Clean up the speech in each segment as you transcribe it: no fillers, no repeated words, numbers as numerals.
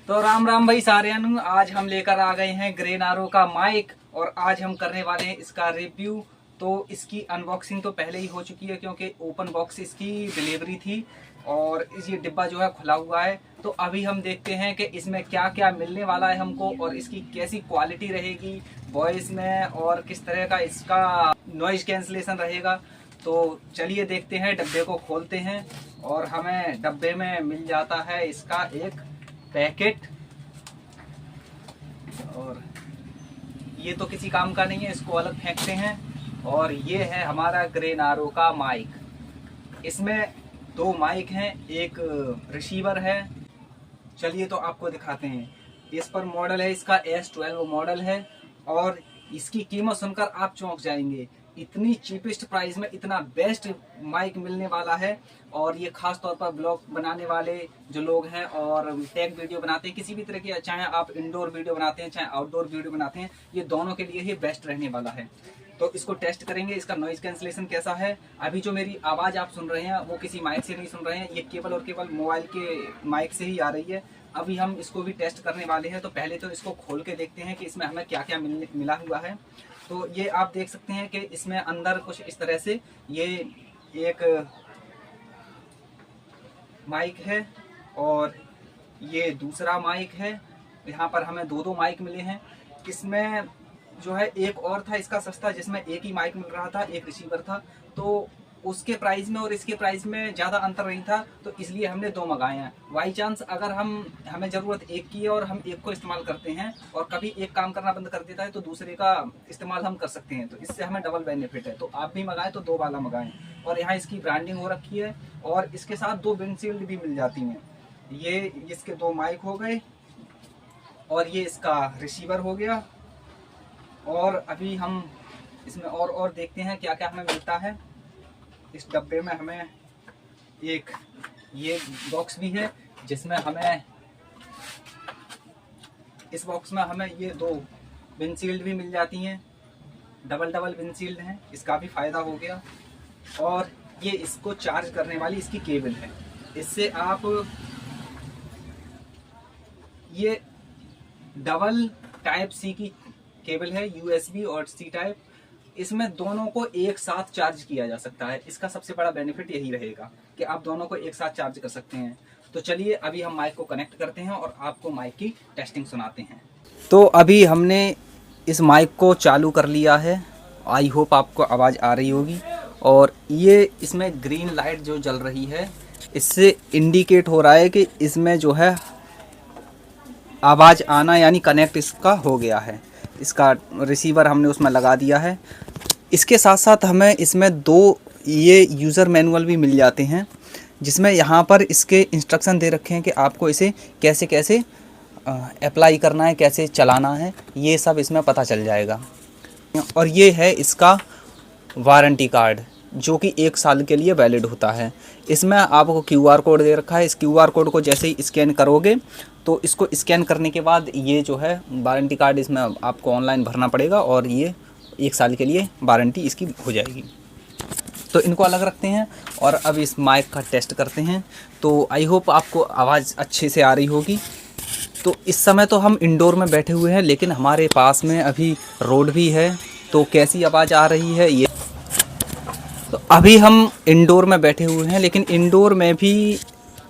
तो राम राम भाई साਰਿਆਂ आज हम लेकर आ गए हैं ग्रेनारो का माइक और आज हम करने वाले हैं इसका रिव्यू। तो इसकी अनबॉक्सिंग तो पहले ही हो चुकी है क्योंकि ओपन बॉक्स इसकी डिलीवरी थी और ये डिब्बा जो है खुला हुआ है। तो अभी हम देखते हैं कि इसमें क्या क्या मिलने वाला है हमको और इसकी कैसी क्वालिटी रहेगी वॉइस में और किस तरह का इसका नॉइज कैंसलेशन रहेगा। तो चलिए देखते हैं, डब्बे को खोलते हैं और हमें डब्बे में मिल जाता है इसका एक पैकेट। और ये तो किसी काम का नहीं है, इसको अलग फेंकते हैं। और ये है हमारा ग्रेनारो का माइक। इसमें दो माइक हैं, एक रिसीवर है। चलिए तो आपको दिखाते हैं। इस पर मॉडल है इसका S12 मॉडल है और इसकी कीमत सुनकर आप चौंक जाएंगे। इतनी चीपेस्ट प्राइस में इतना बेस्ट माइक मिलने वाला है। और ये खास तौर पर ब्लॉग बनाने वाले जो लोग हैं और टेक वीडियो बनाते हैं, किसी भी तरह की, चाहे आप इंडोर वीडियो बनाते हैं चाहे आउटडोर वीडियो बनाते हैं, ये दोनों के लिए ही बेस्ट रहने वाला है। तो इसको टेस्ट करेंगे, इसका नॉइज कैंसलेशन कैसा है। अभी जो मेरी आवाज़ आप सुन रहे हैं वो किसी माइक से नहीं सुन रहे हैं, ये केवल और केवल मोबाइल के माइक से ही आ रही है। अभी हम इसको भी टेस्ट करने वाले हैं। तो पहले तो इसको खोल के देखते हैं कि इसमें हमें क्या क्या मिला हुआ है। तो ये आप देख सकते हैं कि इसमें अंदर कुछ इस तरह से ये एक माइक है और ये दूसरा माइक है। यहाँ पर हमें दो माइक मिले हैं। इसमें जो है एक और था इसका सस्ता, जिसमें एक ही माइक मिल रहा था, एक रिसीवर था। तो उसके प्राइस में और इसके प्राइस में ज़्यादा अंतर नहीं था, तो इसलिए हमने दो मंगाए हैं। बाई चांस अगर हमें ज़रूरत एक की है और हम एक को इस्तेमाल करते हैं और कभी एक काम करना बंद कर देता है तो दूसरे का इस्तेमाल हम कर सकते हैं। तो इससे हमें डबल बेनिफिट है। तो आप भी मंगाएं तो दो वाला मंगाएं। और यहाँ इसकी ब्रांडिंग हो रखी है और इसके साथ दो विंडशील्ड भी मिल जाती हैं। ये इसके दो माइक हो गए और ये इसका रिसीवर हो गया। और अभी हम इसमें और देखते हैं क्या क्या हमें मिलता है। इस डब्बे में हमें एक ये बॉक्स भी है जिसमें हमें, इस बॉक्स में हमें ये दो विंडशील्ड भी मिल जाती हैं, डबल विंडशील्ड हैं, इसका भी फ़ायदा हो गया। और ये इसको चार्ज करने वाली इसकी केबल है। इससे आप ये डबल टाइप सी की केबल है, USB और C टाइप। इसमें दोनों को एक साथ चार्ज किया जा सकता है। इसका सबसे बड़ा बेनिफिट यही रहेगा कि आप दोनों को एक साथ चार्ज कर सकते हैं। तो चलिए अभी हम माइक को कनेक्ट करते हैं और आपको माइक की टेस्टिंग सुनाते हैं। तो अभी हमने इस माइक को चालू कर लिया है। आई होप आपको आवाज़ आ रही होगी। और ये इसमें ग्रीन लाइट जो जल रही है, इससे इंडिकेट हो रहा है कि इसमें जो है आवाज़ आना, यानी कनेक्ट इसका हो गया है। इसका रिसीवर हमने उसमें लगा दिया है। इसके साथ साथ हमें इसमें दो ये यूज़र मैनुअल भी मिल जाते हैं, जिसमें यहाँ पर इसके इंस्ट्रक्शन दे रखे हैं कि आपको इसे कैसे कैसे अप्लाई करना है, कैसे चलाना है, ये सब इसमें पता चल जाएगा। और ये है इसका वारंटी कार्ड जो कि 1 साल के लिए वैलिड होता है। इसमें आपको QR कोड दे रखा है। इस QR कोड को जैसे ही स्कैन करोगे तो इसको स्कैन करने के बाद ये जो है वारंटी कार्ड इसमें आपको ऑनलाइन भरना पड़ेगा और ये 1 साल के लिए वारंटी इसकी हो जाएगी। तो इनको अलग रखते हैं और अब इस माइक का टेस्ट करते हैं। तो आई होप आपको आवाज़ अच्छे से आ रही होगी। तो इस समय तो हम इंडोर में बैठे हुए हैं, लेकिन हमारे पास में अभी रोड भी है। तो कैसी आवाज़ आ रही है ये, तो अभी हम इंडोर में बैठे हुए हैं, लेकिन इंडोर में भी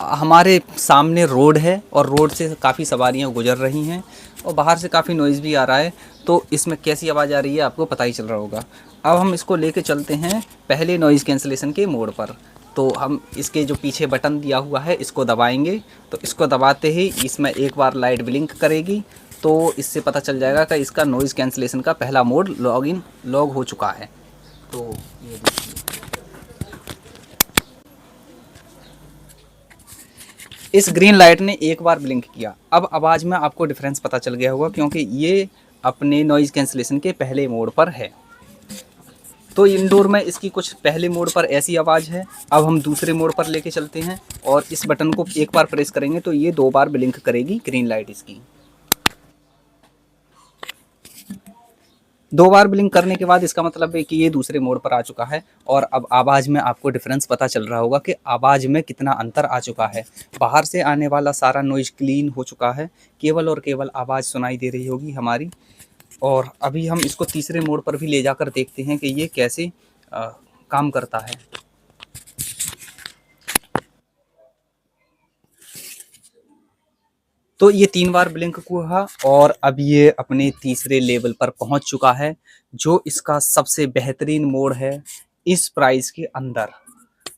हमारे सामने रोड है और रोड से काफ़ी सवारियां गुजर रही हैं और बाहर से काफ़ी नॉइज़ भी आ रहा है। तो इसमें कैसी आवाज़ आ रही है आपको पता ही चल रहा होगा। अब हम इसको लेके चलते हैं पहले नॉइज़ कैंसलेशन के मोड पर। तो हम इसके जो पीछे बटन दिया हुआ है इसको दबाएंगे। तो इसको दबाते ही इसमें एक बार लाइट ब्लिंक करेगी, तो इससे पता चल जाएगा कि इसका नॉइज़ कैंसलेशन का पहला मोड लॉग हो चुका है। तो ये देखिए, इस ग्रीन लाइट ने एक बार ब्लिंक किया। अब आवाज़ में आपको डिफरेंस पता चल गया होगा क्योंकि ये अपने नॉइज़ कैंसलेशन के पहले मोड पर है। तो इंडोर में इसकी कुछ पहले मोड पर ऐसी आवाज़ है। अब हम दूसरे मोड पर लेके चलते हैं और इस बटन को एक बार प्रेस करेंगे तो ये 2 बार ब्लिंक करेगी ग्रीन लाइट इसकी। 2 बार ब्लिंक करने के बाद इसका मतलब है कि ये दूसरे मोड पर आ चुका है। और अब आवाज़ में आपको डिफरेंस पता चल रहा होगा कि आवाज़ में कितना अंतर आ चुका है। बाहर से आने वाला सारा नॉइज़ क्लीन हो चुका है, केवल और केवल आवाज़ सुनाई दे रही होगी हमारी। और अभी हम इसको तीसरे मोड पर भी ले जाकर देखते हैं कि ये कैसे काम करता है। तो ये 3 बार ब्लिंक हुआ और अब ये अपने तीसरे लेवल पर पहुंच चुका है, जो इसका सबसे बेहतरीन मोड है इस प्राइस के अंदर।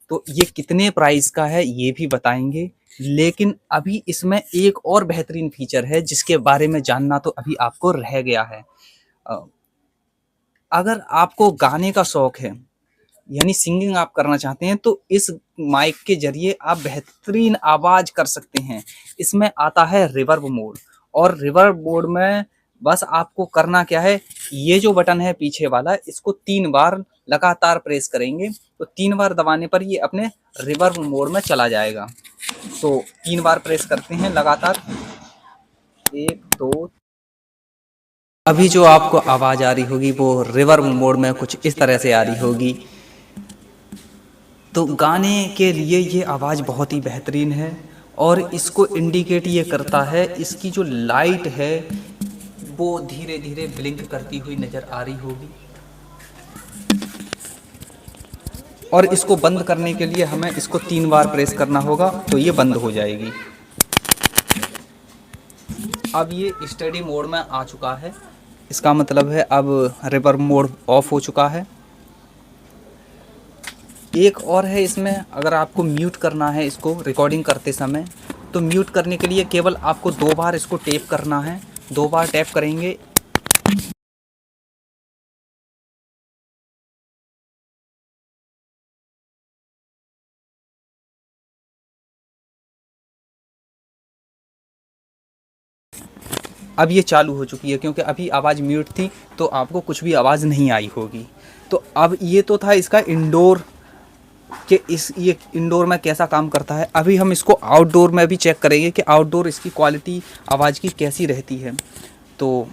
तो ये कितने प्राइस का है ये भी बताएंगे, लेकिन अभी इसमें एक और बेहतरीन फीचर है जिसके बारे में जानना तो अभी आपको रह गया है। अगर आपको गाने का शौक है, यानी सिंगिंग आप करना चाहते हैं, तो इस माइक के जरिए आप बेहतरीन आवाज कर सकते हैं। इसमें आता है रिवर्ब मोड, और रिवर्ब मोड में बस आपको करना क्या है, ये जो बटन है पीछे वाला, इसको 3 बार लगातार प्रेस करेंगे तो 3 बार दबाने पर ये अपने रिवर्ब मोड में चला जाएगा। तो 3 बार प्रेस करते हैं लगातार, 1 2। अभी जो आपको आवाज आ रही होगी वो रिवर्ब मोड में कुछ इस तरह से आ रही होगी। तो गाने के लिए ये आवाज़ बहुत ही बेहतरीन है, और इसको इंडिकेट ये करता है, इसकी जो लाइट है वो धीरे धीरे ब्लिंक करती हुई नज़र आ रही होगी। और इसको बंद करने के लिए हमें इसको 3 बार प्रेस करना होगा तो ये बंद हो जाएगी। अब ये स्टडी मोड में आ चुका है, इसका मतलब है अब रिवर्ब मोड ऑफ हो चुका है। एक और है इसमें, अगर आपको म्यूट करना है इसको रिकॉर्डिंग करते समय, तो म्यूट करने के लिए केवल आपको 2 बार इसको टैप करना है। 2 बार टैप करेंगे, अब ये चालू हो चुकी है, क्योंकि अभी आवाज़ म्यूट थी तो आपको कुछ भी आवाज़ नहीं आई होगी। तो अब ये तो था इसका इंडोर कि ये इंडोर में कैसा काम करता है। अभी हम इसको आउटडोर में भी चेक करेंगे कि आउटडोर इसकी क्वालिटी आवाज़ की कैसी रहती है। तो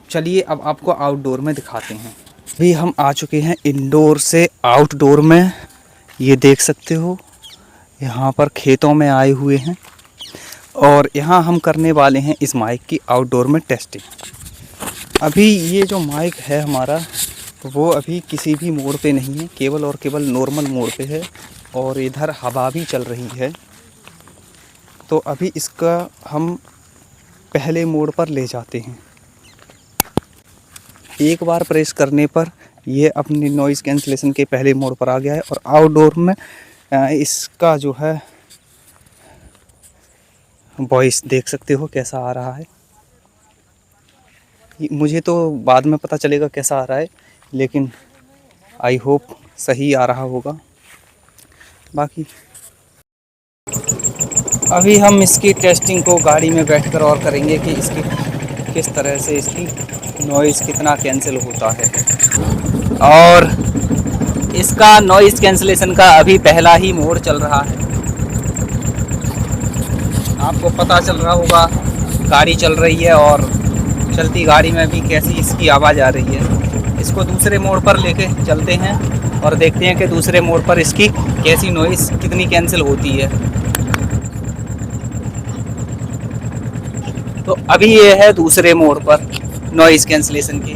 चलिए अब आपको आउटडोर में दिखाते हैं। अभी हम आ चुके हैं इंडोर से आउटडोर में, ये देख सकते हो यहाँ पर खेतों में आए हुए हैं, और यहाँ हम करने वाले हैं इस माइक की आउटडोर में टेस्टिंग। अभी ये जो माइक है हमारा, वो अभी किसी भी मोड पे नहीं है, केवल और केवल नॉर्मल मोड पे है, और इधर हवा भी चल रही है। तो अभी इसका हम पहले मोड पर ले जाते हैं। एक बार प्रेस करने पर ये अपनी नॉइज़ कैंसलेशन के पहले मोड पर आ गया है, और आउटडोर में इसका जो है वॉइस देख सकते हो कैसा आ रहा है। मुझे तो बाद में पता चलेगा कैसा आ रहा है, लेकिन आई होप सही आ रहा होगा। बाकी अभी हम इसकी टेस्टिंग को गाड़ी में बैठकर और करेंगे कि इसकी किस तरह से इसकी नॉइज़ कितना कैंसिल होता है। और इसका नॉइज़ कैंसिलेशन का अभी पहला ही मोड चल रहा है। आपको पता चल रहा होगा गाड़ी चल रही है, और चलती गाड़ी में भी कैसी इसकी आवाज़ आ रही है। इसको दूसरे मोड पर लेके चलते हैं और देखते हैं कि दूसरे मोड पर इसकी कैसी नॉइज़ कितनी कैंसिल होती है। तो अभी ये है दूसरे मोड पर नॉइज़ कैंसिलेशन की।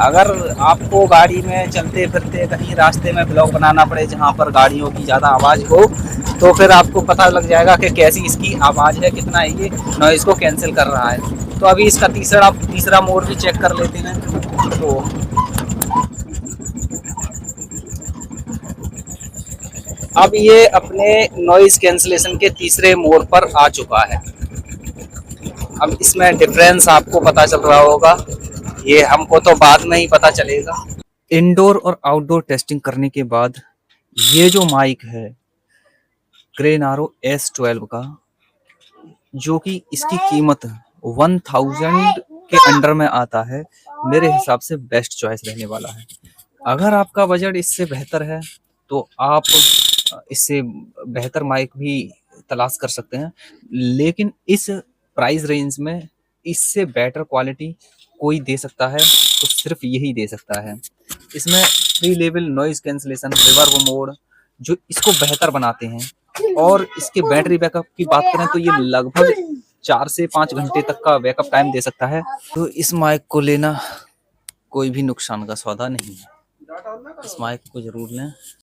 अगर आपको गाड़ी में चलते फिरते कहीं रास्ते में ब्लॉग बनाना पड़े जहाँ पर गाड़ियों की ज़्यादा आवाज़ हो, तो फिर आपको पता लग जाएगा कि कैसी इसकी आवाज़ है, कितना ये नॉइज़ को कैंसिल कर रहा है। तो अभी इसका तीसरा मोड भी चेक कर लेते हैं। तो अब ये अपने नॉइज़ कैंसिलेशन के तीसरे मोड पर आ चुका है। अब इसमें डिफरेंस आपको पता चल रहा होगा, ये हमको तो बाद में ही पता चलेगा। इंडोर और आउटडोर टेस्टिंग करने के बाद ये जो माइक है ग्रेनारो S12 का, जो कि इसकी कीमत 1000 के अंडर में आता है, मेरे हिसाब से बेस्ट चॉइस रहने वाला है। अगर आपका बजट इससे बेहतर है तो आप इससे बेहतर माइक भी तलाश कर सकते हैं, लेकिन इस प्राइस रेंज में इससे बेटर क्वालिटी कोई दे सकता है आपको सिर्फ यही दे सकता है। इसमें 3 level noise cancellation, reverb mode जो इसको बेहतर बनाते हैं। और इसके बैटरी बैकअप की बात करें तो ये लगभग 4 से 5 घंटे तक का बैकअप टाइम दे सकता है। तो इस माइक को लेना कोई भी नुकसान का सौदा नहीं है, इस माइक को जरूर लें।